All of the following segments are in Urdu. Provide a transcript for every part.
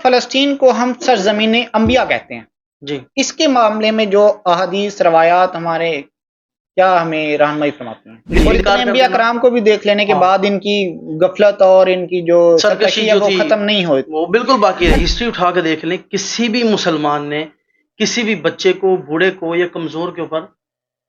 فلسطین کو ہم سرزمین انبیاء کہتے ہیں جی اس کے معاملے میں جو احادیث روایات ہمارے کیا ہمیں رہنمائی فرماتی ہیں؟ اور اتنے انبیاء کرام کو بھی دیکھ لینے کے بعد ان کی غفلت اور ان کی جو سرکشی ہے وہ ختم نہیں ہوئی، وہ بالکل باقی ہے. ہسٹری اٹھا کے دیکھ لیں، کسی بھی مسلمان نے کسی بھی بچے کو، بوڑھے کو یا کمزور کے اوپر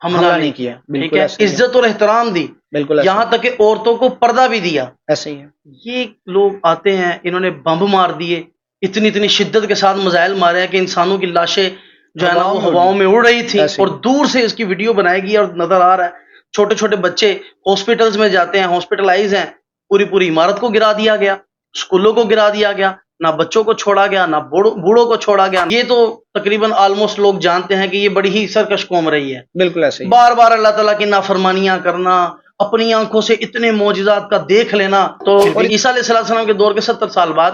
حملہ نہیں کیا. ٹھیک ہے، عزت اور احترام دی، بالکل یہاں تک کہ عورتوں کو پردہ بھی دیا. ایسے ہی ہے. یہ لوگ آتے ہیں، انہوں نے بمب مار دیے، اتنی شدت کے ساتھ میزائل مارے ہیں کہ انسانوں کی لاشیں جو ہے نا وہ ہواؤں میں اڑ رہی تھیں، اور دور سے اس کی ویڈیو بنائی گئی اور نظر آ رہا ہے چھوٹے چھوٹے بچے ہاسپٹلز میں جاتے ہیں، ہاسپٹلائز ہیں، پوری عمارت کو گرا دیا گیا، اسکولوں کو گرا دیا گیا، نہ بچوں کو چھوڑا گیا، نہ بوڑھوں کو چھوڑا گیا. یہ تو تقریباً آلموسٹ لوگ جانتے ہیں کہ یہ بڑی ہی سرکش قوم رہی ہے. بالکل ایسے ہی. بار بار اللہ تعالیٰ کی نافرمانیاں کرنا، اپنی آنکھوں سے اتنے معجزات کا دیکھ لینا. تو عیسیٰ علیہ السلام کے دور کے 70 سال بعد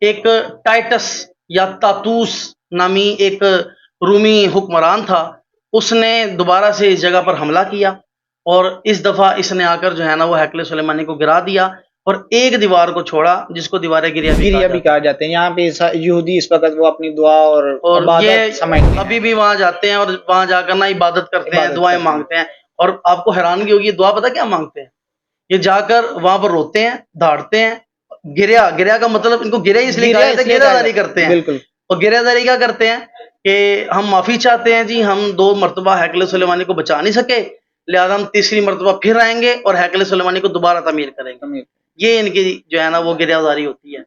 ایک ٹائٹس یا تاتوس نامی ایک رومی حکمران تھا، اس نے دوبارہ سے اس جگہ پر حملہ کیا، اور اس دفعہ اس نے آ کر جو ہے نا وہ ہیکل سلیمانی کو گرا دیا، اور ایک دیوار کو چھوڑا جس کو دیوار گریا بھی کہا جاتے ہیں. یہاں پہ یہودی اس وقت وہ اپنی دعا اور عبادت سمجھتے ہیں، ابھی بھی وہاں جاتے ہیں اور وہاں جا کر نا عبادت کرتے ہیں، دعائیں مانگتے ہیں. اور آپ کو حیرانگی ہوگی، دعا پتہ کیا مانگتے ہیں؟ یہ جا کر وہاں پر روتے ہیں، دھاڑتے ہیں. گریا کا مطلب ان کو گریا اس لیے کہا جاتا ہے، گریہ داری کرتے ہیں. بالکل. اور گریہ داری کیا کرتے ہیں کہ ہم معافی چاہتے ہیں جی، ہم 2 مرتبہ ہیکل سلیمانی کو بچا نہیں سکے، لہذا ہم تیسری مرتبہ پھر آئیں گے اور ہیکل سلیمانی کو دوبارہ تعمیر کریں گے. یہ ان کی جو ہے نا وہ گریہ داری ہوتی ہے.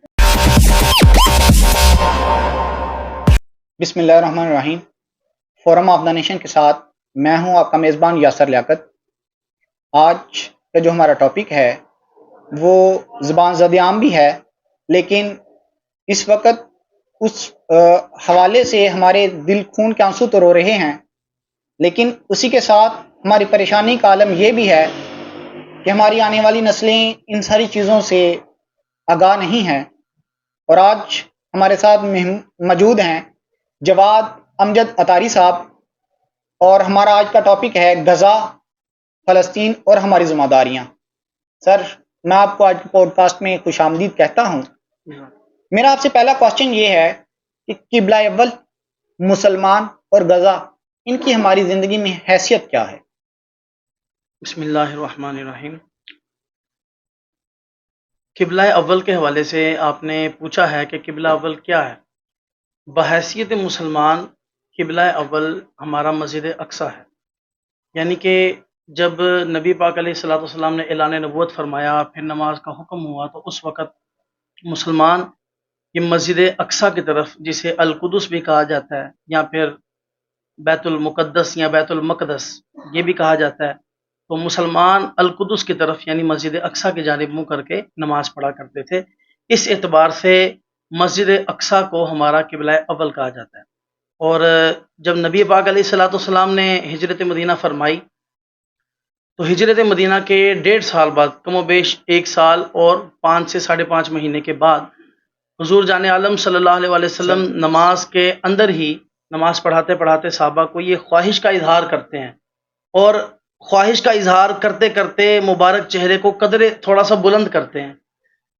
بسم اللہ الرحمن الرحیم. فورم آف دا نیشن کے ساتھ میں ہوں آپ کا میزبان یاسر لیاقت. آج کا جو ہمارا ٹاپک ہے وہ زبان زد عام بھی ہے، لیکن اس وقت اس حوالے سے ہمارے دل خون کے آنسو تو رو رہے ہیں، لیکن اسی کے ساتھ ہماری پریشانی کا عالم یہ بھی ہے کہ ہماری آنے والی نسلیں ان ساری چیزوں سے آگاہ نہیں ہیں. اور آج ہمارے ساتھ موجود ہیں جواد امجد اطاری صاحب، اور ہمارا آج کا ٹاپک ہے غزہ، فلسطین اور ہماری ذمہ داریاں. سر، میں آپ کو آج کے پوڈ کاسٹ میں خوش آمدید کہتا ہوں. میرا آپ سے پہلا کوشچن یہ ہے کہ قبلہ اول، مسلمان اور غزہ، ان کی ہماری زندگی میں حیثیت کیا ہے؟ بسم اللہ الرحمن الرحیم. قبلہ اول کے حوالے سے آپ نے پوچھا ہے کہ قبلہ اول کیا ہے. بحیثیت مسلمان قبلہ اول ہمارا مسجد اقصیٰ ہے. یعنی کہ جب نبی پاک علیہ الصلوۃ والسلام نے اعلان نبوت فرمایا، پھر نماز کا حکم ہوا، تو اس وقت مسلمان یہ مسجد اقصیٰ کی طرف، جسے القدس بھی کہا جاتا ہے یا پھر بیت المقدس یا بیت المقدس یہ بھی کہا جاتا ہے، تو مسلمان القدس کی طرف یعنی مسجد اقصیٰ کی جانب منہ کر کے نماز پڑھا کرتے تھے. اس اعتبار سے مسجد اقصیٰ کو ہمارا قبلہ اول کہا جاتا ہے. اور جب نبی پاک علیہ الصلوۃ والسلام نے ہجرت مدینہ فرمائی، تو ہجرت مدینہ کے 1.5 سال بعد، کم و بیش 1 سال اور 5 سے 5.5 مہینے کے بعد، حضور جان عالم صلی اللہ علیہ وسلم نماز کے اندر ہی نماز پڑھاتے پڑھاتے صحابہ کو یہ خواہش کا اظہار کرتے ہیں، اور خواہش کا اظہار کرتے کرتے مبارک چہرے کو قدرے تھوڑا سا بلند کرتے ہیں،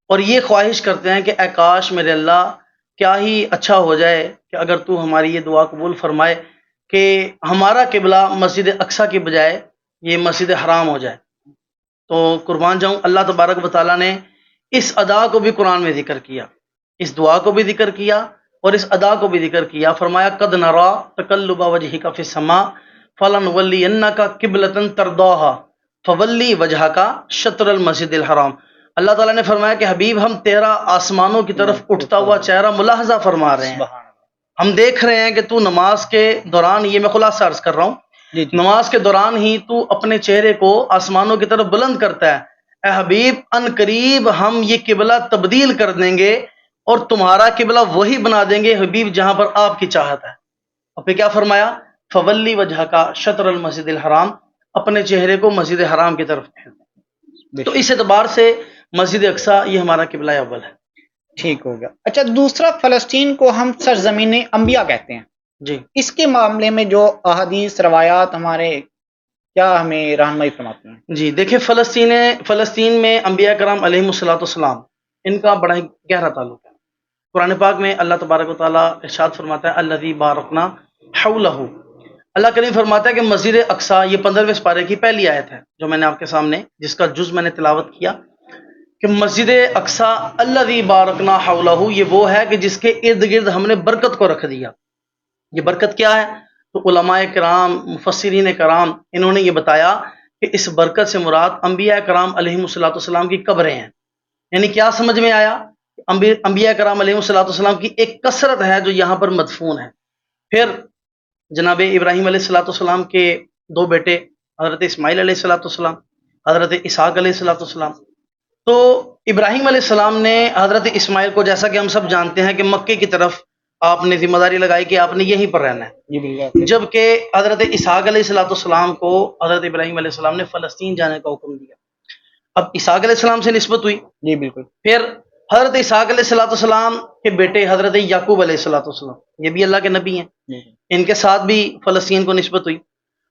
اور یہ خواہش کرتے ہیں کہ اے کاش میرے اللہ، کیا ہی اچھا ہو جائے کہ اگر تو ہماری یہ دعا قبول فرمائے کہ ہمارا قبلہ مسجد اقصیٰ کی بجائے یہ مسجد حرام ہو جائے. تو قربان جاؤں، اللہ تبارک و تعالیٰ نے اس ادا کو بھی قرآن میں ذکر کیا، اس دعا کو بھی ذکر کیا اور اس ادا کو بھی ذکر کیا. فرمایا قد نرا تقلب وجہک فی السماء فلنولینک قبلۃ ترضاھا فولی وجہک شطر المسجد الحرام. اللہ تعالیٰ نے فرمایا کہ حبیب، ہم تیرا آسمانوں کی طرف اٹھتا ہوا چہرہ ملاحظہ فرما رہے ہیں، ہم دیکھ رہے ہیں کہ تو نماز کے دوران، یہ میں خلاصہ عرض کر رہا ہوں، نماز کے دوران ہی تو اپنے چہرے کو آسمانوں کی طرف بلند کرتا ہے. اے حبیب، ان قریب ہم یہ قبلہ تبدیل کر دیں گے اور تمہارا قبلہ وہی بنا دیں گے حبیب جہاں پر آپ کی چاہت ہے. اور پھر کیا فرمایا؟ فولی وجہ کا شطر المسجد الحرام، اپنے چہرے کو مسجد حرام کی طرف پھیر دیں. تو اس اعتبار سے مسجد اقصیٰ یہ ہمارا قبلہ اول ہے. ٹھیک ہو گیا. اچھا، دوسرا، فلسطین کو ہم سرزمین انبیاء کہتے ہیں. جی، اس کے معاملے میں جو احادیث روایات ہمارے کیا ہمیں رہنمائی فرماتی ہیں؟ جی دیکھیں، فلسطین میں انبیاء کرام علیہم الصلوۃ والسلام، ان کا بڑا ہی گہرا تعلق ہے. قرآن پاک میں اللہ تبارک و تعالیٰ ارشاد فرماتا ہے الذی بارکنا حولہ، اللہ کریم فرماتا ہے کہ مسجد اقصیٰ، یہ 15ویں سپارے کی پہلی آیت ہے جو میں نے آپ کے سامنے جس کا جز میں نے تلاوت کیا، کہ مسجد اقصیٰ الذی بارکنا حولہ، یہ وہ ہے کہ جس کے ارد گرد ہم نے برکت کو رکھ دیا۔ یہ برکت کیا ہے؟ تو علماء کرام، مفسرین کرام، انہوں نے یہ بتایا کہ اس برکت سے مراد انبیاء کرام علیہم الصلوۃ والسلام کی قبریں ہیں۔ یعنی کیا سمجھ میں آیا؟ انبیاء کرام علیہم الصلوۃ والسلام کی ایک کثرت ہے جو یہاں پر مدفون ہے۔ پھر جناب ابراہیم علیہ الصلوۃ والسلام کے دو بیٹے حضرت اسماعیل علیہ الصلوۃ والسلام، حضرت اسحاق علیہ الصلوۃ والسلام۔ تو ابراہیم علیہ السلام نے حضرت اسماعیل کو، جیسا کہ ہم سب جانتے ہیں کہ مکے کی طرف آپ نے ذمہ داری لگائی کہ آپ نے یہیں پر رہنا ہے، جبکہ حضرت اسحاق علیہ الصلوۃ والسلام کو حضرت ابراہیم علیہ السلام نے فلسطین جانے کا حکم دیا۔ اب اسحاق علیہ السلام سے نسبت ہوئی، جی بالکل۔ پھر حضرت اسحاق علیہ الصلوۃ والسلام کے بیٹے حضرت یعقوب علیہ الصلوۃ والسلام، یہ بھی اللہ کے نبی ہیں، ان کے ساتھ بھی فلسطین کو نسبت ہوئی۔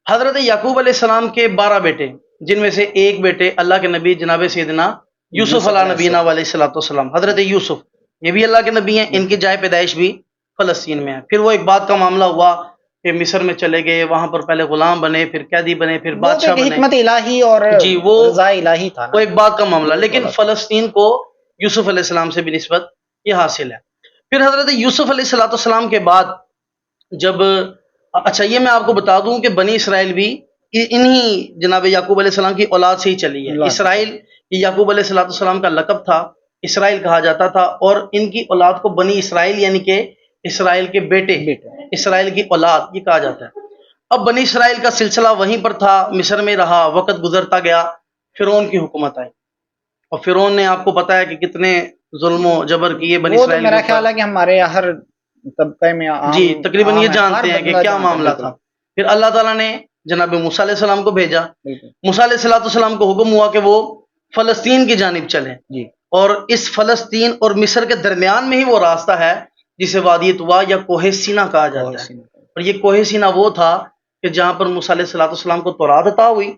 حضرت یعقوب علیہ السلام کے 12 بیٹے، جن میں سے ایک بیٹے اللہ کے نبی جناب سیدنا یوسف علیہ نبینا علیہ الصلوۃ والسلام، حضرت یوسف، یہ بھی اللہ کے نبی ہیں، ان کی جائے پیدائش بھی فلسطین میں ہے۔ پھر وہ ایک بات کا معاملہ ہوا کہ مصر میں چلے گئے، وہاں پر پہلے غلام بنے، پھر قیدی بنے، پھر بادشاہ بنے، حکمت الہی اور جی وہ رضا الہی تھا، وہ ایک بات کا معاملہ، لیکن فلسطین کو یوسف علیہ السلام سے بھی نسبت یہ حاصل ہے۔ پھر حضرت یوسف علیہ الصلوۃ والسلام کے بعد جب، اچھا یہ میں آپ کو بتا دوں کہ بنی اسرائیل بھی انہی جناب یعقوب علیہ السلام کی اولاد سے ہی چلی ہے۔ اسرائیل یہ یعقوب علیہ الصلوۃ والسلام کا لقب تھا، اسرائیل کہا جاتا تھا، اور ان کی اولاد کو بنی اسرائیل یعنی کہ اسرائیل کے بیٹے، اسرائیل کی اولاد یہ کہا جاتا ہے۔ اب بنی اسرائیل کا سلسلہ وہیں پر تھا، مصر میں رہا، وقت گزرتا گیا، فرعون کی حکومت آئی، اور فرعون نے آپ کو پتا ہے کہ کتنے ظلم و جبر کیے بنی اسرائیل میرا خیال ہے کہ ہمارے ہر طبقے میں جی تقریباً یہ جانتے ہیں کہ کیا معاملہ تھا۔ پھر اللہ تعالیٰ نے جناب موسیٰ علیہ السلام کو بھیجا، موسیٰ علیہ الصلوۃ والسلام کو حکم ہوا کہ وہ فلسطین کی جانب چلیں، اور اس فلسطین اور مصر کے درمیان میں ہی وہ راستہ ہے جسے وادی طویٰ یا کوہ سینا کہا جاتا ہے، اور یہ کوہ سینا وہ تھا کہ جہاں پر موسیٰ علیہ الصلوۃ والسلام کو تورات عطا ہوئی،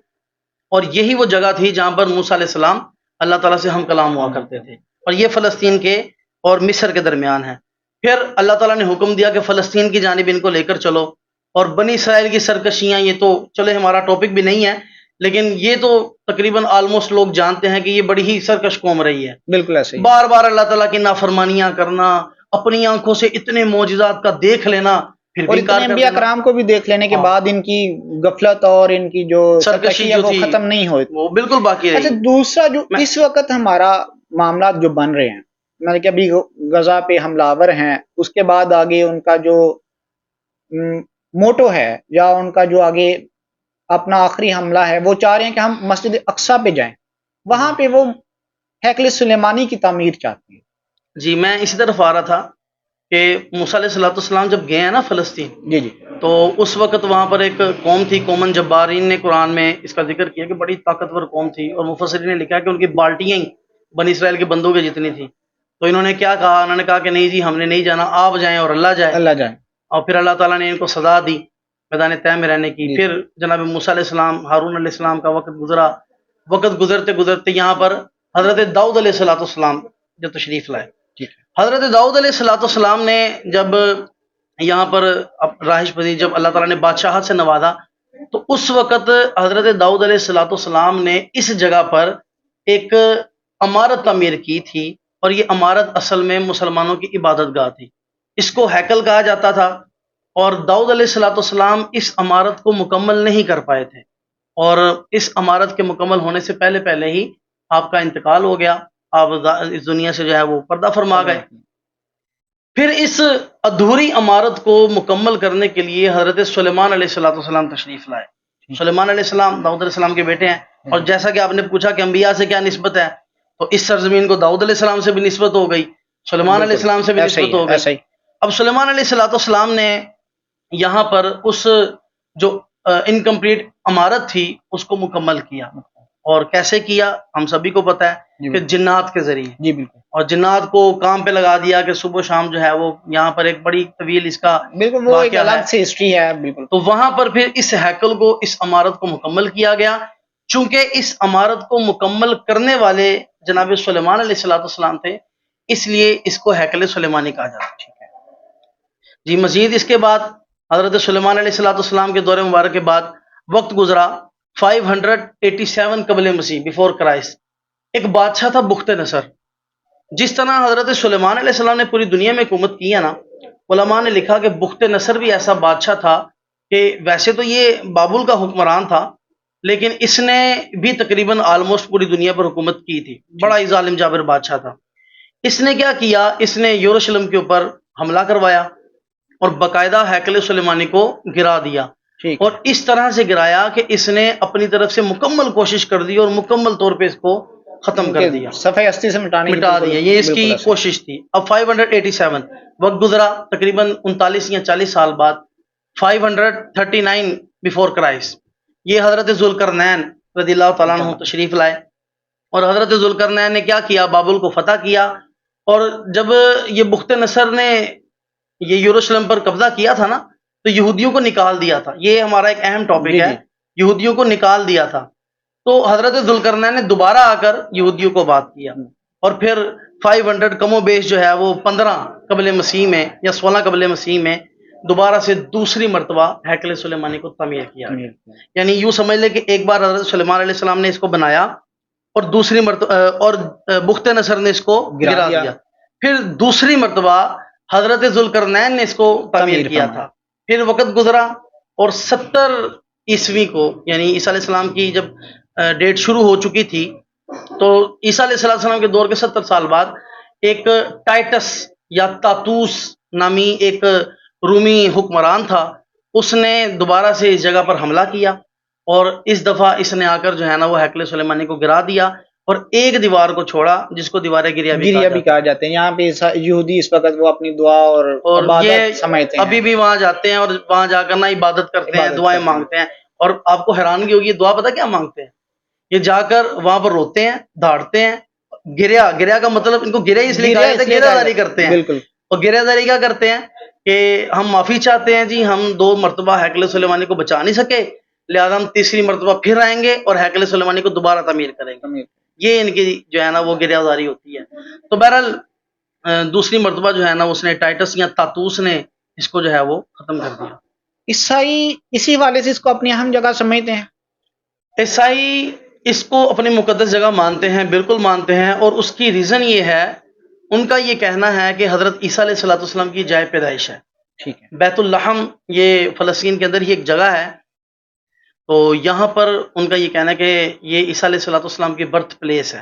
اور یہی وہ جگہ تھی جہاں پر موسیٰ علیہ السلام اللہ تعالیٰ سے ہم کلام ہوا کرتے تھے، اور یہ فلسطین کے اور مصر کے درمیان ہے۔ پھر اللہ تعالیٰ نے حکم دیا کہ فلسطین کی جانب ان کو لے کر چلو، اور بنی اسرائیل کی سرکشیاں، یہ تو چلے ہمارا ٹاپک بھی نہیں ہے، لیکن یہ تو تقریباً آلموسٹ لوگ جانتے ہیں کہ یہ بڑی ہی سرکش قوم رہی ہے، بالکل ایسے بار بار اللہ تعالیٰ کی نافرمانیاں کرنا، اپنی آنکھوں سے اتنے معجزات کا دیکھ لینا، پھر اور بھی اتنے انبیاء کرام کو بھی دیکھ لینے کے بعد ان کی غفلت اور ان کی جو سرکشی ہے جو وہ تھی ختم نہیں ہوئی، وہ بالکل باقی اچھا رہی۔ دوسرا جو اس وقت ہمارا معاملات جو بن رہے ہیں، مطلب کہ ابھی غزہ پہ حملہ آور ہیں، اس کے بعد آگے ان کا جو موٹو ہے یا ان کا جو آگے اپنا آخری حملہ ہے، وہ چاہ رہے ہیں کہ ہم مسجد اقصیٰ پہ جائیں، وہاں پہ وہ ہیکل سلیمانی کی تعمیر چاہتے ہیں۔ جی میں اسی طرف آ رہا تھا کہ موسیٰ علیہ الصلوۃ والسلام جب گئے ہیں نا فلسطین، جی جی تو اس وقت وہاں پر ایک قوم تھی، قومن جبارین نے قرآن میں اس کا ذکر کیا کہ بڑی طاقتور قوم تھی، اور مفسرین نے لکھا کہ ان کی بالٹیاں ہی بنی اسرائیل کے بندوں کے جتنی تھی۔ تو انہوں نے کیا کہا؟ انہوں نے کہا کہ نہیں جی ہم نے نہیں جانا، آپ جائیں اور اللہ جائے، اللہ جائیں۔ اور پھر اللہ تعالیٰ نے ان کو سزا دی میدان طے میں رہنے کی۔ پھر جناب موسیٰ علیہ السلام، ہارون علیہ السلام کا وقت گزرا، وقت گزرتے گزرتے یہاں پر حضرت داؤد علیہ الصلوۃ والسلام جو تشریف لائے، حضرت داؤد علیہ الصلوۃ والسلام نے جب یہاں پر رہائش پذیر، جب اللہ تعالیٰ نے بادشاہت سے نوازا، تو اس وقت حضرت داؤد علیہ الصلوۃ والسلام نے اس جگہ پر ایک عمارت تعمیر کی تھی، اور یہ عمارت اصل میں مسلمانوں کی عبادت گاہ تھی، اس کو ہیکل کہا جاتا تھا، اور داؤد علیہ الصلوۃ والسلام اس عمارت کو مکمل نہیں کر پائے تھے، اور اس عمارت کے مکمل ہونے سے پہلے پہلے ہی آپ کا انتقال ہو گیا، آپ اس دنیا سے جو ہے وہ پردہ فرما گئے۔ پھر اس ادھوری عمارت کو مکمل کرنے کے لیے حضرت سلیمان علیہ الصلوۃ والسلام تشریف لائے۔ سلیمان علیہ السلام داؤد علیہ السلام کے بیٹے ہیں، اور جیسا کہ آپ نے پوچھا کہ انبیاء سے کیا نسبت ہے، تو اس سرزمین کو داؤد علیہ السلام سے بھی نسبت ہو گئی، سلیمان علیہ السلام سے بھی نسبت ہو گئی۔ اب سلیمان علیہ الصلوۃ والسلام نے یہاں پر اس جو انکمپلیٹ عمارت تھی اس کو مکمل کیا، اور کیسے کیا ہم سبھی کو پتہ ہے کہ جنات کے ذریعے، جی بالکل، اور جنات کو کام پہ لگا دیا کہ صبح و شام جو ہے وہ یہاں پر ایک بڑی طویل اس کا بالکل وہ ایک الگ سے ہسٹری ہے۔ بالکل، تو وہاں پر پھر اس ہیکل کو، اس عمارت کو مکمل کیا گیا، چونکہ اس عمارت کو مکمل کرنے والے جناب سلیمان علیہ الصلوۃ والسلام تھے، اس لیے اس کو ہیکل سلیمانی کہا جاتا ہے. جی مزید اس کے بعد حضرت سلیمان علیہ السلام کے دور مبارک کے بعد وقت گزرا 587 قبل مسیح بیفور کرائسٹ. ایک بادشاہ تھا بخت نصر. جس طرح حضرت سلیمان علیہ السلام نے پوری دنیا میں حکومت کی ہے نا، علماء نے لکھا کہ بخت نصر بھی ایسا بادشاہ تھا کہ ویسے تو یہ بابل کا حکمران تھا، لیکن اس نے بھی تقریباً آلموسٹ پوری دنیا پر حکومت کی تھی. بڑا ہی ظالم جابر بادشاہ تھا. اس نے کیا کیا، اس نے یروشلم کے اوپر حملہ کروایا اور باقاعدہ ہیکل سلیمانی کو گرا دیا. ٹھیک. اور اس طرح سے گرایا کہ اس نے اپنی طرف سے مکمل کوشش کر دی اور مکمل طور پہ اس کو ختم کر دیا، صفحہ ہستی سے مٹا دیا. یہ اس کی کوشش تھی. اب 587 وقت گزرا تقریباً 39 یا 40 سال بعد 539 بیفور کرائسٹ. یہ حضرت ذوالقرنین رضی اللہ تعالیٰ عنہ تشریف لائے اور حضرت ذوالقرنین نے کیا کیا، بابل کو فتح کیا. اور جب یہ بخت نصر نے یہ یروشلم پر قبضہ کیا تھا نا، تو یہودیوں کو نکال دیا تھا. یہ ہمارا ایک اہم ٹاپک ہے، یہودیوں کو نکال دیا تھا. تو حضرت ذوالقرنین نے دوبارہ آ کر یہودیوں کو بات کیا اور پھر 500 کم و بیش جو ہے وہ 15 قبل مسیح میں یا 16 قبل مسیح میں دوبارہ سے دوسری مرتبہ ہیکل سلیمانی کو تعمیر کیا. یعنی یوں سمجھ لے کہ ایک بار حضرت سلیمان علیہ السلام نے اس کو بنایا اور دوسری مرتبہ اور بخت نصر نے اس کو گرا دیا. پھر دوسری مرتبہ حضرت ذوالقرنین نے اس کو تعمیر کیا تھا. پھر وقت گزرا اور 70 عیسوی کو، یعنی عیسیٰ علیہ السلام کی جب ڈیٹ شروع ہو چکی تھی، تو عیسیٰ علیہ السلام کے دور کے 70 سال بعد ایک ٹائٹس یا تاتوس نامی ایک رومی حکمران تھا. اس نے دوبارہ سے اس جگہ پر حملہ کیا اور اس دفعہ اس نے آ کر جو ہے نا وہ ہیکل سلیمانی کو گرا دیا اور ایک دیوار کو چھوڑا جس کو دیوار گریا بھی کہا جاتے ہیں. یہاں پہ یہودی اس وقت وہ اپنی دعا اور یہ سمجھتے ہیں، ابھی بھی وہاں جاتے ہیں اور وہاں جا کر نا عبادت کرتے ہیں، دعائیں مانگتے ہیں. اور آپ کو حیرانگی ہوگی، دعا پتہ کیا مانگتے ہیں؟ یہ جا کر وہاں پر روتے ہیں، دھاڑتے ہیں. گریا کا مطلب ان کو گریا اس لیے کہا جاتا ہے، گریہ داری کرتے ہیں. بالکل. اور گریہ داری کیا کرتے ہیں کہ ہم معافی چاہتے ہیں، جی ہم 2 مرتبہ ہیکل سلیمانی کو بچا نہیں سکے، لہذا ہم تیسری مرتبہ پھر آئیں گے اور ہیکل سلیمانی کو دوبارہ تعمیر کریں گے. یہ ان کی جو ہے نا وہ گریہ داری ہوتی ہے. تو بہرحال دوسری مرتبہ جو ہے نا اس نے ٹائٹس یا تاتوس نے اس کو جو ہے وہ ختم کر دیا. عیسائی اسی حوالے سے اس کو اپنی اہم جگہ سمجھتے ہیں. عیسائی اس کو اپنی مقدس جگہ مانتے ہیں، بالکل مانتے ہیں. اور اس کی ریزن یہ ہے، ان کا یہ کہنا ہے کہ حضرت عیسیٰ علیہ السلام کی جائے پیدائش ہے. ٹھیک ہے. بیت اللحم یہ فلسطین کے اندر ہی ایک جگہ ہے. تو یہاں پر ان کا یہ کہنا ہے کہ یہ عیسیٰ علیہ السلام کی برتھ پلیس ہے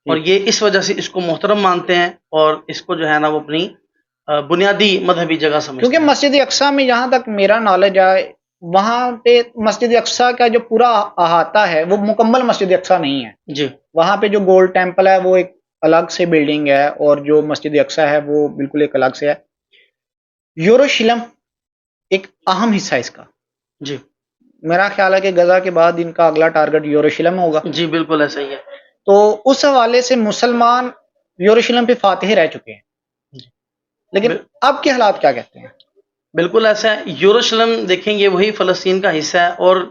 اور یہ اس وجہ سے اس کو محترم مانتے ہیں اور اس کو جو ہے نا وہ اپنی بنیادی مذہبی جگہ سمجھتے ہیں. کیونکہ مسجد اقصیٰ میں جہاں تک میرا نالج ہے، وہاں پہ مسجد اقصیٰ کا جو پورا احاطہ ہے وہ مکمل مسجد اقصیٰ نہیں ہے. جی وہاں پہ جو گولڈ ٹیمپل ہے وہ ایک الگ سے بلڈنگ ہے اور جو مسجد اقصیٰ ہے وہ بالکل ایک الگ سے ہے. یروشلم ایک اہم حصہ ہے اس کا. جی میرا خیال ہے کہ غزہ کے بعد ان کا اگلا ٹارگٹ یروشلم ہوگا. جی بالکل ایسا ہی ہے. تو اس حوالے سے مسلمان یروشلم پہ فاتح رہ چکے ہیں، لیکن اب کے حالات کیا کہتے ہیں؟ بالکل ایسا ہے. یروشلم دیکھیں یہ وہی فلسطین کا حصہ ہے. اور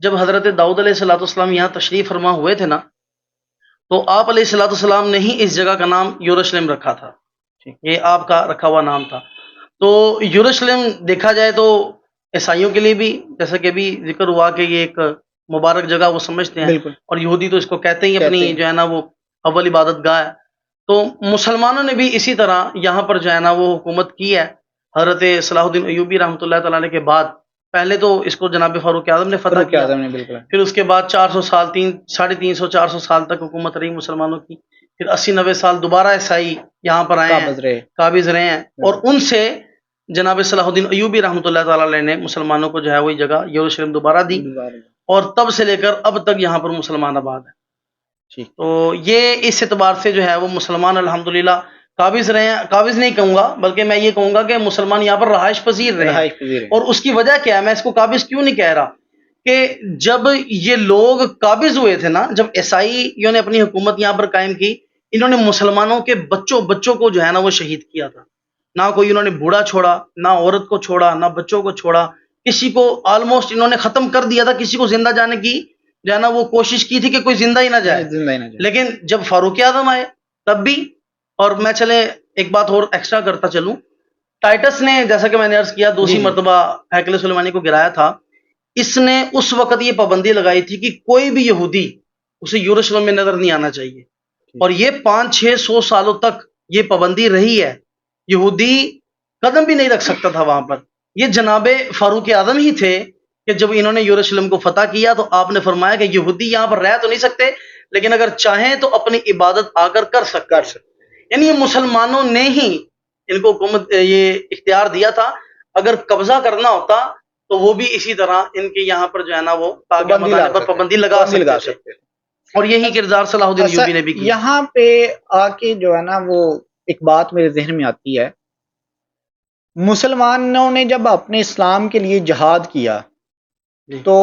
جب حضرت داؤد علیہ السلام یہاں تشریف فرما ہوئے تھے نا، تو آپ علیہ السلام نے ہی اس جگہ کا نام یروشلم رکھا تھا. یہ آپ کا رکھا ہوا نام تھا. تو یروشلم دیکھا جائے تو عیسائیوں کے لیے بھی، جیسا کہ بھی ذکر ہوا کہ یہ ایک مبارک جگہ وہ سمجھتے ہیں، اور یہودی تو اس کو کہتے ہی اپنی جو ہے نا وہ اول عبادت گاہ ہے. تو مسلمانوں نے بھی اسی طرح یہاں پر جو ہے نا وہ حکومت کی ہے. حضرت صلاح الدین ایوبی رحمۃ اللہ تعالیٰ علیہ کے بعد پہلے تو اس کو جناب فاروق اعظم نے فتح کیا، پھر اس کے بعد 400 سال 350-400 سال تک حکومت رہی مسلمانوں کی. پھر 80-90 سال دوبارہ عیسائی یہاں پر آئے ہیں، قابض رہے ہیں، اور ان سے جناب صلاح الدین ایوبی رحمۃ اللہ تعالیٰ علیہ نے مسلمانوں کو جو ہے وہی جگہ یروشلم دوبارہ دی، اور تب سے لے کر اب تک یہاں پر مسلمان آباد ہیں. تو یہ اس اعتبار سے جو ہے وہ مسلمان الحمدللہ قابض رہے ہیں. قابض نہیں کہوں گا بلکہ میں یہ کہوں گا کہ مسلمان یہاں پر رہائش پذیر رہے ہیں. اور اس کی وجہ کیا ہے، میں اس کو قابض کیوں نہیں کہہ رہا، کہ جب یہ لوگ قابض ہوئے تھے نا، جب عیسائیوں نے اپنی حکومت یہاں پر قائم کی، انہوں نے مسلمانوں کے بچوں کو جو ہے نا وہ شہید کیا تھا. نہ کوئی انہوں نے بوڑھا چھوڑا، نہ عورت کو چھوڑا، نہ بچوں کو چھوڑا. کسی کو آلموسٹ انہوں نے ختم کر دیا تھا. کسی کو زندہ جانے کی جو ہے نا وہ کوشش کی تھی کہ کوئی زندہ ہی نہ جائے. لیکن جب فاروق اعظم آئے تب بھی اور میں چلے ایک بات اور ایکسٹرا کرتا چلوں، ٹائٹس نے جیسا کہ میں نے عرض کیا دوسری مرتبہ ہیکل سلیمانی کو گرایا تھا، اس نے اس وقت یہ پابندی لگائی تھی کہ کوئی بھی یہودی اسے یروشلم میں نظر نہیں آنا چاہیے، اور یہ 500-600 سالوں تک یہ پابندی رہی ہے، یہودی قدم بھی نہیں رکھ سکتا تھا وہاں پر۔ یہ جناب فاروق اعظم ہی تھے کہ جب انہوں نے یروشلم کو فتح کیا تو آپ نے فرمایا کہ یہودی یہاں پر رہ تو نہیں سکتے، لیکن اگر چاہیں تو اپنی عبادت آ کر سکتے ہیں۔ یعنی یہ مسلمانوں نے ہی ان کو حکومت یہ اختیار دیا تھا، اگر قبضہ کرنا ہوتا تو وہ بھی اسی طرح ان کے یہاں پر جو ہے نا وہ پر پابندی لگا سکتے تھے، اور یہی کردار صلاح الدین ایوبی نے بھی کیا۔ یہاں پہ آ کے جو ہے نا وہ ایک بات میرے ذہن میں آتی ہے، مسلمانوں نے جب اپنے اسلام کے لیے جہاد کیا تو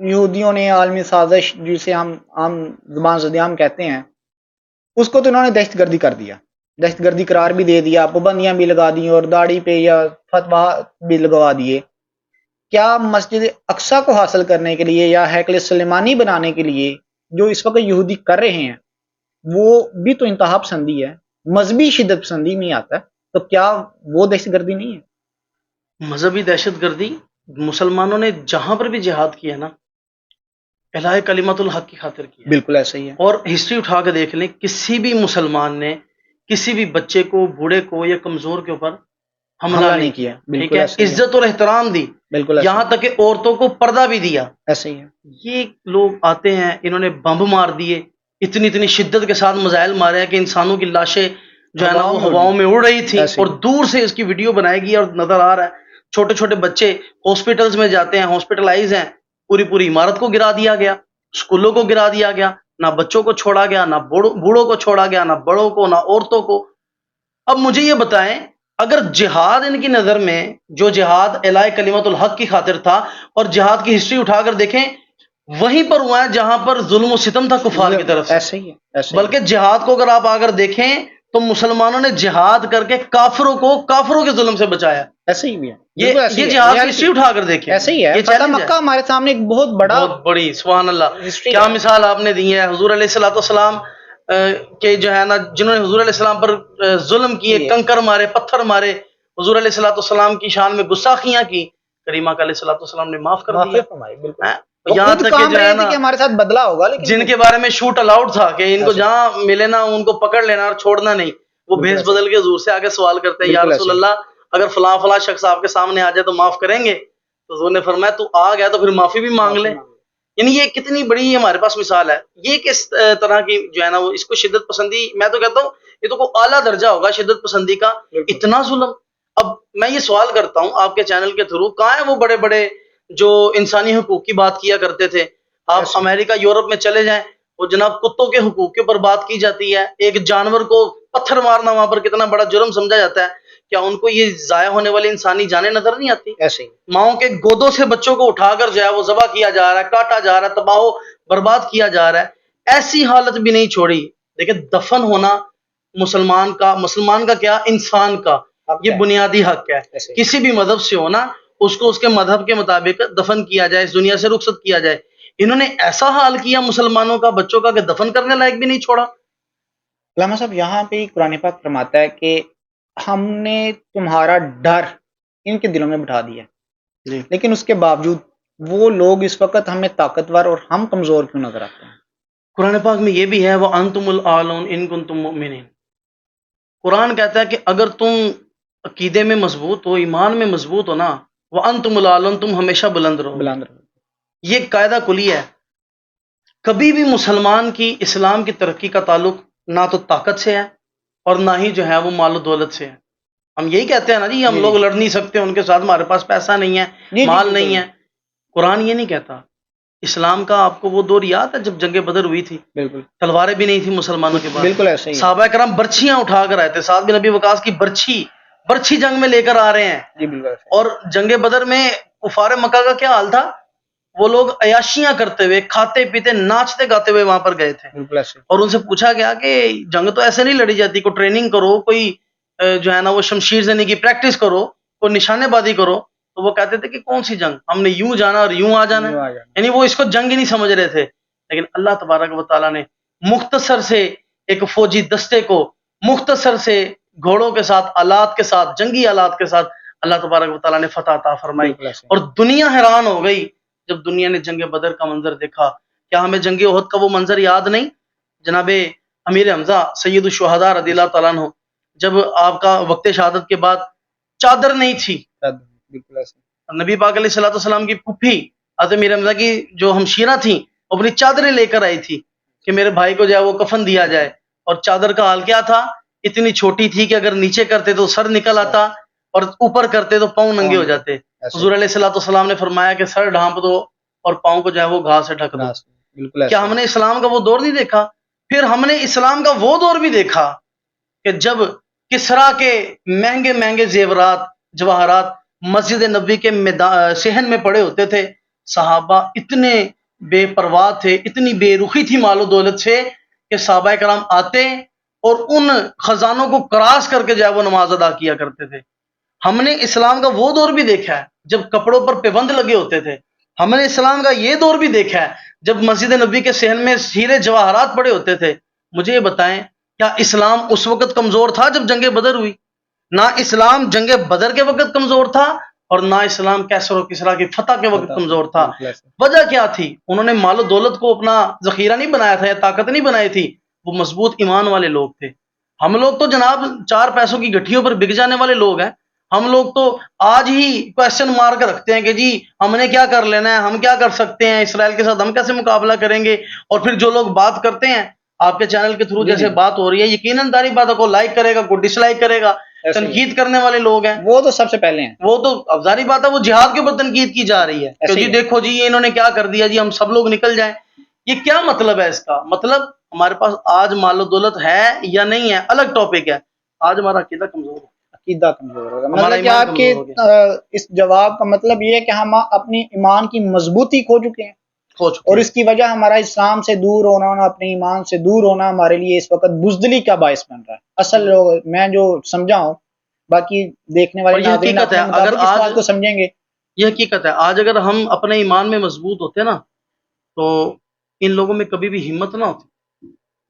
یہودیوں نے عالمی سازش جسے ہم عام زبان زدیام کہتے ہیں اس کو تو انہوں نے دہشت گردی کر دیا، دہشت گردی قرار بھی دے دیا، پابندیاں بھی لگا دی اور داڑھی پہ یا فتوا بھی لگوا دیے۔ کیا مسجد اقصی کو حاصل کرنے کے لیے یا ہیکل سلیمانی بنانے کے لیے جو اس وقت یہودی کر رہے ہیں وہ بھی تو انتہا پسندی ہے، مذہبی شدت پسندی میں آتا ہے، تو کیا وہ دہشت گردی نہیں ہے؟ مذہبی دہشت گردی مسلمانوں نے جہاں پر بھی جہاد کیا نا الہ کلمت الحق کی خاطر کیا، بالکل ایسا ہی ہے۔ اور ہسٹری اٹھا کے دیکھ لیں، کسی بھی مسلمان نے کسی بھی بچے کو، بوڑھے کو یا کمزور کے اوپر حملہ نہیں کیا، ٹھیک ہے، عزت اور احترام دی، یہاں تک کہ عورتوں کو پردہ بھی دیا۔ ایسا ہی ہے۔ یہ لوگ آتے ہیں، انہوں نے بمب مار دیے، اتنی شدت کے ساتھ میزائل مارے ہیں کہ انسانوں کی لاشیں جو ہے نا وہ ہواؤں میں اڑ رہی تھی، اور دور سے اس کی ویڈیو بنائی گئی اور نظر آ رہا ہے چھوٹے چھوٹے بچے ہاسپٹلز میں جاتے ہیں، ہاسپٹلائز ہیں، پوری عمارت کو گرا دیا گیا، اسکولوں کو گرا دیا گیا، نہ بچوں کو چھوڑا گیا، نہ بوڑھوں کو چھوڑا گیا، نہ بڑوں کو، نہ عورتوں کو۔ اب مجھے یہ بتائیں، اگر جہاد ان کی نظر میں جو جہاد الہ کلمت الحق کی خاطر تھا، اور جہاد کی ہسٹری اٹھا کر دیکھیں وہیں پر ہوا ہے جہاں پر ظلم و ستم تھا کفار کی طرف سے، ایسے ہی ہے۔ بلکہ جہاد کو اگر آپ آ کر دیکھیں تو مسلمانوں نے جہاد کر کے کافروں کے ظلم سے بچایا۔ ایسے ہی بھی ہے، یہ جہاد کی ہسٹری اٹھا کر دیکھیں، ایسے ہی ہے۔ فتح مکہ ہمارے سامنے ایک بہت بڑی سبحان اللہ کیا مثال آپ نے دی ہے۔ حضور علیہ الصلوۃ والسلام کے جو ہے نا جنہوں نے حضور علیہ السلام پر ظلم کیے، کنکر مارے، پتھر مارے، حضور علیہ الصلوۃ والسلام کی شان میں گستاخیاں کی، کریم آقا علیہ الصلوۃ والسلام نے معاف کر دیا۔ یہاں تک کہ جو ہے نا ہمارے ساتھ بدلا ہوگا، لیکن جن کے بارے میں شوٹ الاؤڈ تھا کہ ان کو جہاں ملے نا ان کو پکڑ لینا اور چھوڑنا نہیں، وہ بھیس بدل کے حضور سے آگے سوال کرتے ہیں، یا رسول اللہ اگر فلاں شخص آپ کے سامنے آ جائے تو معاف کریں گے؟ تو حضور نے فرمایا تو آ گیا تو پھر معافی بھی مانگ لے۔ یعنی یہ کتنی بڑی ہمارے پاس مثال ہے۔ یہ کس طرح کی جو ہے نا وہ اس کو شدت پسندی، میں تو کہتا ہوں یہ تو کوئی اعلیٰ درجہ ہوگا شدت پسندی کا، اتنا ظلم۔ اب میں یہ سوال کرتا ہوں آپ کے چینل کے تھرو، کہاں ہیں وہ بڑے بڑے جو انسانی حقوق کی بات کیا کرتے تھے؟ آپ امریکہ یورپ میں چلے جائیں، وہ جناب کتوں کے حقوق کے اوپر بات کی جاتی ہے، ایک جانور کو پتھر مارنا وہاں پر کتنا بڑا جرم سمجھا جاتا ہے، کیا ان کو یہ ضائع ہونے والی انسانی جانیں نظر نہیں آتی؟ ایسے ہی ماؤں کے گودوں سے بچوں کو اٹھا کر جو ہے وہ ذبح کیا جا رہا ہے، کاٹا جا رہا ہے، تباہ و برباد کیا جا رہا ہے، ایسی حالت بھی نہیں چھوڑی۔ دیکھیں دفن ہونا مسلمان کا کیا، انسان کا یہ بنیادی حق ہے، کسی بھی مذہب سے ہونا اس کو اس کے مذہب کے مطابق دفن کیا جائے، اس دنیا سے رخصت کیا جائے۔ انہوں نے ایسا حال کیا مسلمانوں کا، بچوں کا، کہ دفن کرنے لائق بھی نہیں چھوڑا۔ علامہ صاحب یہاں پہ قرآن پاک فرماتا ہے کہ ہم نے تمہارا ڈر ان کے دلوں میں بٹھا دیا، لیکن اس کے باوجود وہ لوگ اس وقت ہمیں طاقتور اور ہم کمزور کیوں نظر آتے ہیں؟ قرآن پاک میں یہ بھی ہے وَأَنْتُمُ الْأَعْلَوْنَ إِن كُنتُم مُؤْمِنِينَ۔ قرآن کہتا ہے کہ اگر تم عقیدے میں مضبوط ہو، ایمان میں مضبوط ہو نا، وَأَنْتُمُ الْأَعْلَوْنَ، تم ہمیشہ بلند رہو۔ یہ قاعدہ کلی ہے۔ کبھی بھی مسلمان کی اسلام کی ترقی کا تعلق نہ تو طاقت سے ہے اور نہ ہی جو ہے وہ مال و دولت سے ہے۔ ہم یہی کہتے ہیں نا جی ہم لوگ لڑ نہیں سکتے ان کے ساتھ، ہمارے پاس پیسہ نہیں ہے، مال نہیں ہے۔ قرآن یہ نہیں کہتا۔ اسلام کا آپ کو وہ دور یاد ہے جب جنگ بدر ہوئی تھی؟ بالکل تلواریں بھی نہیں تھی مسلمانوں کے پاس، بالکل ایسے ہی صحابہ کرام برچھیاں اٹھا کر آئے تھے، سعد بن ابی وقاص کی برچھی جنگ میں لے کر آ رہے ہیں۔ جی بالکل۔ اور جنگ بدر میں کفار مکہ کا کیا حال تھا؟ وہ لوگ عیاشیاں کرتے ہوئے، کھاتے پیتے، ناچتے گاتے ہوئے وہاں پر گئے تھے، اور ان سے پوچھا گیا کہ جنگ تو ایسے نہیں لڑی جاتی، کوئی ٹریننگ کرو، کوئی جو ہے نا وہ شمشیر زنی کی پریکٹس کرو، کوئی نشانے بازی کرو۔ تو وہ کہتے تھے کہ کون سی جنگ، ہم نے یوں جانا اور یوں آ جانا، یعنی وہ اس کو جنگ ہی نہیں سمجھ رہے تھے۔ لیکن اللہ تبارک و تعالیٰ نے مختصر سے ایک فوجی دستے کو مختصر سے گھوڑوں کے ساتھ، آلات کے ساتھ، جنگی آلات کے ساتھ اللہ تبارک و تعالیٰ نے فتح عطا فرمائی. بالکل ایسے اور دنیا حیران ہو گئی جب دنیا نے جنگ بدر کا منظر دیکھا. کیا ہمیں جنگ احد کا وہ منظر یاد نہیں؟ جناب امیر حمزہ سید الشہداء رضی اللہ تعالیٰ عنہ، جب آپ کا وقت شہادت کے بعد چادر نہیں تھی، بالکل ایسے نبی پاک علیہ الصلوۃ والسلام کی پھوپھی حضرت امیر حمزہ کی جو ہمشیرہ تھیں وہ اپنی چادریں لے کر آئی تھی کہ میرے بھائی کو جو ہے وہ کفن دیا جائے. اور چادر کا حال کیا تھا؟ اتنی چھوٹی تھی کہ اگر نیچے کرتے تو سر نکل آتا اور اوپر کرتے تو پاؤں ننگے ہو جاتے. حضور علیہ الصلوۃ والسلام نے فرمایا کہ سر ڈھانپ دو اور پاؤں کو جو ہے وہ گھاس سے ڈھک دو. بالکل کیا ہم نے اسلام کا وہ دور نہیں دیکھا؟ پھر ہم نے اسلام کا وہ دور بھی دیکھا کہ جب کسرا کے مہنگے مہنگے زیورات، جواہرات مسجد نبوی کے صحن میں پڑے ہوتے تھے. صحابہ اتنے بے پرواہ تھے، اتنی بے رخی تھی مال و دولت سے کہ صحابہ کرام آتے اور ان خزانوں کو کراس کر کے جو ہے وہ نماز ادا کیا کرتے تھے. ہم نے اسلام کا وہ دور بھی دیکھا ہے جب کپڑوں پر پابند لگے ہوتے تھے. ہم نے اسلام کا یہ دور بھی دیکھا ہے جب مسجد نبی کے صحن میں ہیرے جواہرات پڑے ہوتے تھے. مجھے یہ بتائیں کیا اسلام اس وقت کمزور تھا جب جنگ بدر ہوئی؟ نہ اسلام جنگ بدر کے وقت کمزور تھا اور نہ اسلام کیسر و کسرا کی فتح کے وقت کمزور تھا. وجہ کیا تھی؟ انہوں نے مال و دولت کو اپنا ذخیرہ نہیں بنایا تھا یا طاقت نہیں بنائی تھی، وہ مضبوط ایمان والے لوگ تھے. ہم لوگ تو جناب 4 پیسوں کی گٹھیوں پر بک جانے والے لوگ ہیں. ہم لوگ تو آج ہی کوشچن مار کر رکھتے ہیں کہ جی ہم نے کیا کر لینا ہے، ہم کیا کر سکتے ہیں، اسرائیل کے ساتھ ہم کیسے مقابلہ کریں گے. اور پھر جو لوگ بات کرتے ہیں آپ کے چینل کے تھرو جیسے بات ہو رہی ہے، یقیناً داری بات ہے، کوئی لائک کرے گا، کوئی ڈس لائک کرے گا. تنقید کرنے والے لوگ ہیں، وہ تو سب سے پہلے ہیں. وہ تو اب ظاہری بات ہے وہ جہاد کے اوپر تنقید کی جا رہی ہے کہ جی دیکھو جی یہ انہوں نے کیا کر دیا، جی ہم سب لوگ نکل جائیں. یہ کیا مطلب ہے اس کا؟ مطلب ہمارے پاس آج مال و دولت ہے یا نہیں ہے الگ ٹاپک ہے، آج ہمارا عقیدہ کمزور ہے. عقیدہ کمزور ہوگا. ہمارا مطلب کہ ایمان آپ کے کمزور ہو گیا. اس جواب کا مطلب یہ ہے کہ ہم اپنی ایمان کی مضبوطی کھو چکے ہیں ہو چکے اور ہیں. اس کی وجہ ہمارا اسلام سے دور ہونا، اپنے ایمان سے دور ہونا ہمارے لیے اس وقت بزدلی کا باعث بن رہا ہے. اصل میں جو سمجھا ہوں، باقی دیکھنے اور والے یہ ناظرین حقیقت اپنے ہے، اگر مطابق اس آج بات کو سمجھیں گے. یہ حقیقت ہے، آج اگر ہم اپنے ایمان میں مضبوط ہوتے نا تو ان لوگوں میں کبھی بھی ہمت نہ ہوتی.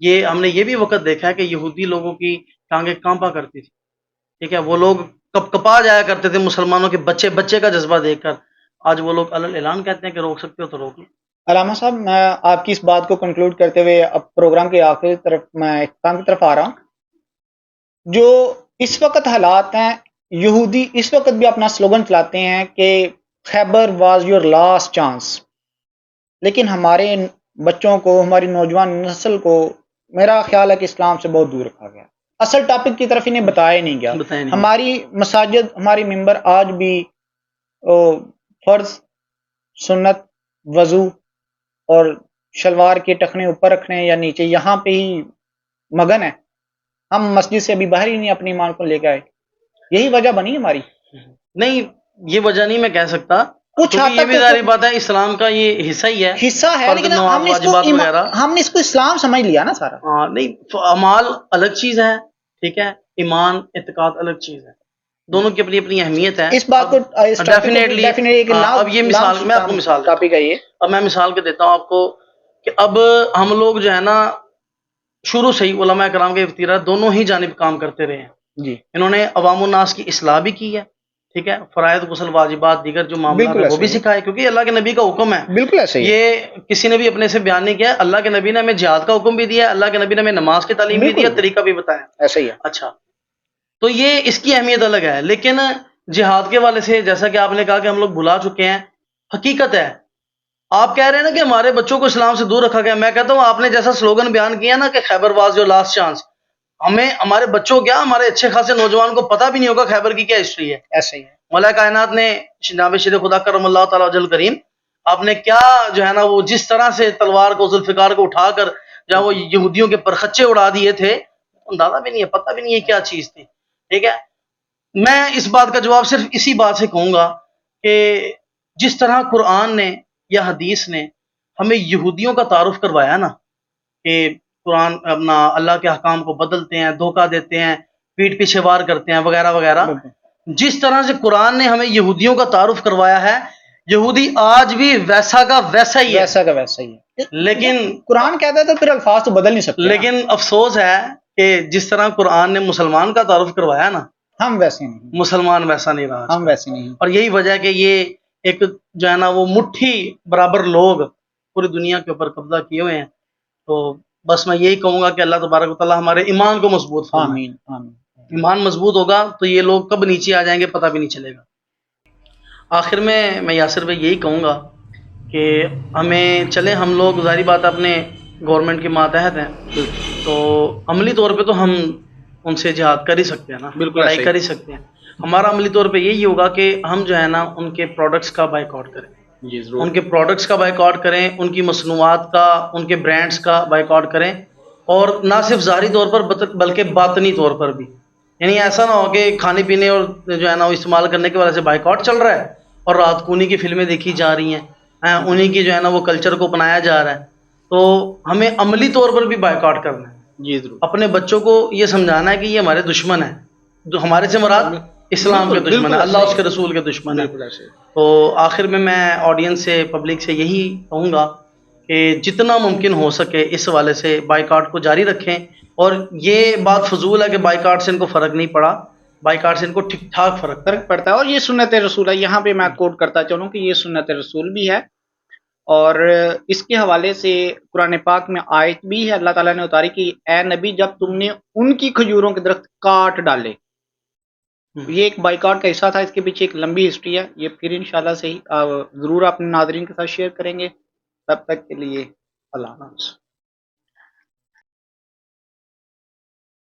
یہ ہم نے یہ بھی وقت دیکھا ہے کہ یہودی لوگوں کی ٹانگیں کانپا کرتی تھی. ٹھیک ہے، وہ لوگ کپ کپا جایا کرتے تھے مسلمانوں کے بچے بچے کا جذبہ دیکھ کر. آج وہ لوگ اعلان کہتے ہیں کہ روک سکتے ہو تو روک لو. علامہ صاحب، میں آپ کی اس بات کو کنکلوڈ کرتے ہوئے اب پروگرام کے آخری طرف میں اختتام کی طرف آ رہا ہوں. جو اس وقت حالات ہیں، یہودی اس وقت بھی اپنا سلوگن چلاتے ہیں کہ خیبر واز یور لاسٹ چانس، لیکن ہمارے بچوں کو، ہماری نوجوان نسل کو میرا خیال ہے کہ اسلام سے بہت دور رکھا گیا. اصل ٹاپک کی طرف انہیں بتایا نہیں گیا. بتائیں نہیں. ہماری مساجد، ہماری ممبر آج بھی فرض، سنت، وضو اور شلوار کے ٹخنے اوپر رکھنے یا نیچے، یہاں پہ ہی مگن ہے. ہم مسجد سے ابھی باہر ہی نہیں اپنی ایمان کو لے کے آئے. یہی وجہ بنی ہماری. نہیں، یہ وجہ نہیں میں کہہ سکتا، کچھ حد کیونکہ یہ تک بھی ظاہری بات ہے اسلام کا یہ حصہ ہی ہے، حصہ ہے، فرض لیکن نماز واجبات وغیرہ. ہم نے اس کو اسلام سمجھ لیا نا سارا. ہاں نہیں، اعمال الگ چیز ہے، ٹھیک ہے، ایمان اعتقاد الگ چیز ہے، دونوں کی اپنی اپنی اہمیت ہے. اس بات کو ڈیفینیٹلی اب یہ مثال میں آپ کو مثال ٹاپک ہے یہ. اب میں مثال کے دیتا ہوں آپ کو کہ اب ہم لوگ جو ہے نا شروع سے ہی علماء کرام کے اختیار دونوں ہی جانب کام کرتے رہے ہیں. جی، انہوں نے عوام الناس کی اصلاح بھی کی ہے، ٹھیک ہے، فرائض غسل واجبات دیگر جو معاملات ہیں وہ بھی سکھائے، کیونکہ یہ اللہ کے نبی کا حکم ہے. بالکل ایسے ہی. یہ کسی نے بھی اپنے سے بیان نہیں کیا. اللہ کے نبی نے ہمیں جہاد کا حکم بھی دیا، اللہ کے نبی نے ہمیں نماز کی تعلیم بھی دیا، طریقہ بھی بتایا. ایسا ہی ہے. اچھا، تو یہ اس کی اہمیت الگ ہے. لیکن جہاد کے والے سے جیسا کہ آپ نے کہا کہ ہم لوگ بھلا چکے ہیں، حقیقت ہے آپ کہہ رہے ہیں نا کہ ہمارے بچوں کو اسلام سے دور رکھا گیا. میں کہتا ہوں آپ نے جیسا سلوگن بیان کیا نا کہ خیبر واز یور لاسٹ چانس، ہمیں ہمارے بچوں کیا ہمارے اچھے خاصے نوجوان کو پتہ بھی نہیں ہوگا خیبر کی کیا ہسٹری ہے. ایسا ہی ہے. مولا کائنات نے جناب شیر خدا کرم اللہ تعالی وجل کریم آپ نے کیا جو ہے نا وہ جس طرح سے تلوار کو ذوالفقار کو اٹھا کر جہاں وہ یہودیوں کے پرخچے اڑا دیے تھے، اندازہ بھی نہیں ہے، پتہ بھی نہیں ہے کیا چیز تھی. ٹھیک ہے، میں اس بات کا جواب صرف اسی بات سے کہوں گا کہ جس طرح قرآن نے یا حدیث نے ہمیں یہودیوں کا تعارف کروایا نا کہ قرآن اپنا اللہ کے احکام کو بدلتے ہیں، دھوکہ دیتے ہیں، پیٹ پیچھے وار کرتے ہیں وغیرہ وغیرہ، جس طرح سے قرآن نے ہمیں یہودیوں کا تعارف کروایا ہے، یہودی آج بھی ویسا کا ویسا ہی ہے. ویسا کا ویسا ہی ہے. لیکن قرآن کہتا ہے تو پھر الفاظ تو بدل نہیں سکتے. لیکن افسوس ہے کہ جس طرح قرآن نے مسلمان کا تعارف کروایا نا، ہم ویسے نہیں، مسلمان ویسا نہیں رہا آج ہم کل۔ ویسے نہیں۔ اور یہی وجہ ہے کہ یہ ایک جو ہے نا وہ مٹھی برابر لوگ پوری دنیا کے اوپر قبضہ کیے ہوئے ہیں۔ تو بس میں یہی کہوں گا کہ اللہ تبارک و تعالیٰ ہمارے ایمان کو مضبوط فرمائے۔ آمین آمین۔ ایمان مضبوط ہوگا تو یہ لوگ کب نیچے آ جائیں گے پتہ بھی نہیں چلے گا۔ آخر میں یاسر بھائی یہی کہوں گا کہ ہمیں چلے، ہم لوگ ظاہری بات اپنے گورنمنٹ کے ماتحت ہیں، تو عملی طور پہ تو ہم ان سے جہاد کر ہی سکتے ہیں نا، بالکل لڑائی صحیح۔ کر ہی سکتے ہیں۔ ہمارا عملی طور پہ یہی ہوگا کہ ہم جو ہے نا ان کے پروڈکٹس کا بائیکاٹ کریں، جی ضرور۔ ان کے پروڈکٹس کا بائیکاٹ کریں، ان کی مصنوعات کا، ان کے برانڈس کا بائیکاٹ کریں، اور نہ صرف ظاہری طور پر بلکہ باطنی طور پر بھی۔ یعنی ایسا نہ ہو کہ کھانے پینے اور جو ہے نا وہ استعمال کرنے کی وجہ سے بائیکاٹ چل رہا ہے اور رات کو انہی کی فلمیں دیکھی جا رہی ہیں، انہی کی جو ہے نا وہ کلچر کو اپنایا جا رہا ہے۔ تو ہمیں عملی طور پر بھی بائیکاٹ کرنا ہے، جی ضرور۔ اپنے بچوں کو یہ سمجھانا ہے کہ یہ ہمارے دشمن ہیں، جو ہمارے سے مراد اسلام کے دشمن ہے، اللہ اس کے رسول کے دشمن ہے۔ بالکل ایسے۔ تو آخر میں آڈینس سے، پبلک سے یہی کہوں گا کہ جتنا ممکن ہو سکے اس حوالے سے بائیکاٹ کو جاری رکھیں، اور یہ بات فضول ہے کہ بائیکاٹ سے ان کو فرق نہیں پڑا، بائیکاٹ سے ان کو ٹھیک ٹھاک فرق پڑا۔ فرق پڑتا ہے، اور یہ سنت رسول ہے۔ یہاں پہ میں کوٹ کرتا چلوں کہ یہ سنت رسول بھی ہے، اور اس کے حوالے سے قرآن پاک میں آیت بھی ہے، اللہ تعالیٰ نے اتاری کہ اے نبی جب تم نے ان کی کھجوروں کے درخت کاٹ ڈالے، یہ ایک بائیکاٹ کا حصہ تھا۔ اس کے پیچھے ایک لمبی ہسٹری ہے، یہ پھر انشاءاللہ سے ہی ضرور اپنے ناظرین کے ساتھ شیئر کریں گے۔ تب تک کے لیے اللہ حافظ۔